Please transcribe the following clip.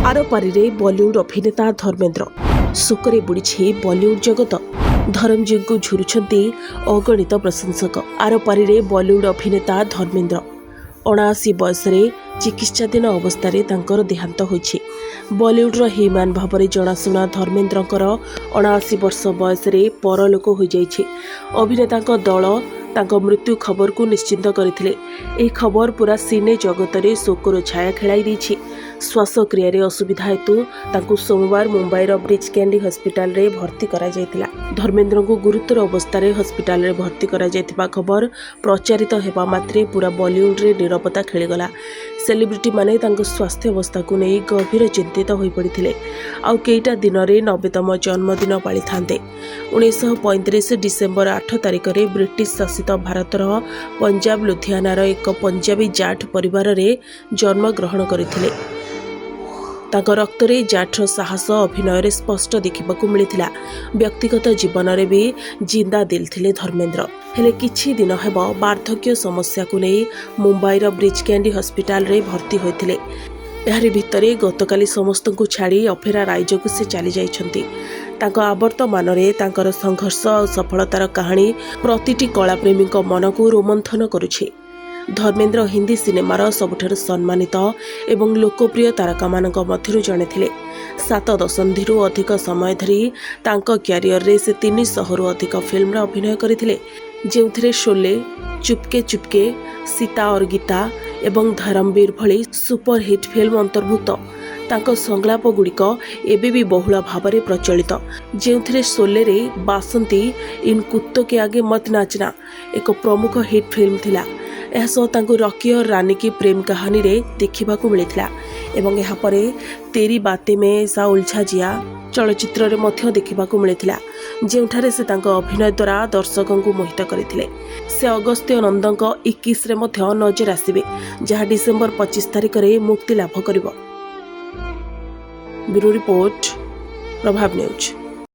आरपारी बॉलीवुड अभिनेता धर्मेंद्र शोकरे बुड़ी बॉलीवुड जगत। धर्मजी को झुरुछंती अगणित प्रशंसक। आरपारी बॉलीवुड अभिनेता धर्मेंद्र 79 बयसरे चिकित्साधीन अवस्था तांकर देहांत होइछि। बॉलीवुडर हिमान भाव में जनाशुना धर्मेंद्रकर 79 वर्ष बयसरे परलोक हो जाइछि। अभिनेता दल तांको मृत्यु खबर को निश्चिंत करथिले। एही खबर पूरा सिने जगत में शोकर छाया खेलाई दैछि। श्वासक्रिया असुविधा हेतु तांको सोमवार मुंबईर ब्रिज कैंडी हॉस्पिटल रे भर्ती करा जायतिला। धर्मेंद्र को गुरुतर अवस्था रे हॉस्पिटल रे भर्ती करा जायतिबा खबर प्रचारित हेबा मात्रे पूरा बॉलीवुड रे नीरवता खेलीगला। सेलिब्रिटी माने तांको स्वास्थ्य अवस्था को नहीं गभीर चिंतित हो पड़िथिले। आउ केईटा दिन रे 90तम जन्मदिन पाली थांते। 1935 डिसेंबर 8 तारिख रे ब्रिटिश शासित भारतर पंजाब लुधियानार एक पंजाबी जाट परिवार रे जन्म ग्रहण करथिले। तांको रक्तरे जाठर साहस अभिनय स्पष्ट देखा मिलता। व्यक्तिगत जीवन में भी जिंदा दिल थिले धर्मेंद्र। हेले किछि दिन हेब वार्धक्य समस्या को नहीं मुंबईर ब्रिज कैंडी हॉस्पिटल रे भर्ती होइथिले। एहारि भितरे गतकाली समस्त को छाड़ी अफेरा राज्य को से चली जाइछंती। तांको आवर्तमान रे तांकर संघर्ष और सफलतार कहानी प्रतिटी कलाप्रेमी मन को रोमंथन करुछि। धर्मेंद्र हिंदी सिनेमार सबुठार सम्मानित एवं लोकप्रिय तारका मानक मध्यरु जणे थिले। 7 दशंधिरु अधिक समय धरी तांको क्यारियर रे से 300 रु अधिक फिल्म रे अभिनय करथिले, जेउथिरे शोले, चुपके चुपके, सीता और गीता एवं धर्मवीर भली सुपरहिट फिल्म अंतर्भुक्त। तांको संलाप गुड़िक एबे भी बहुल भाव में प्रचलित, जेउथिरे शोले रे बासंती इन कुत्तों के आगे मत नाचना एक प्रमुख हिट फिल्म थिला। एहसो तांको रॉकी और रानी की प्रेम कहानी रे देखा मिलता एवं यह परे तेरी बातें में ऐसा उलझा जिया चलचित्र रे मध्य देखा मिलता, जेउठारे से तांको अभिनय द्वारा दर्शकों को मोहित करथिले। से अगस्त्य नंदक 21 रे मध्य नजर आसिबे, जहाँ डिसेंबर 25 तारिख रे मुक्ति लाभ करिवो। ब्यूरो रिपोर्ट, प्रभाव न्यूज।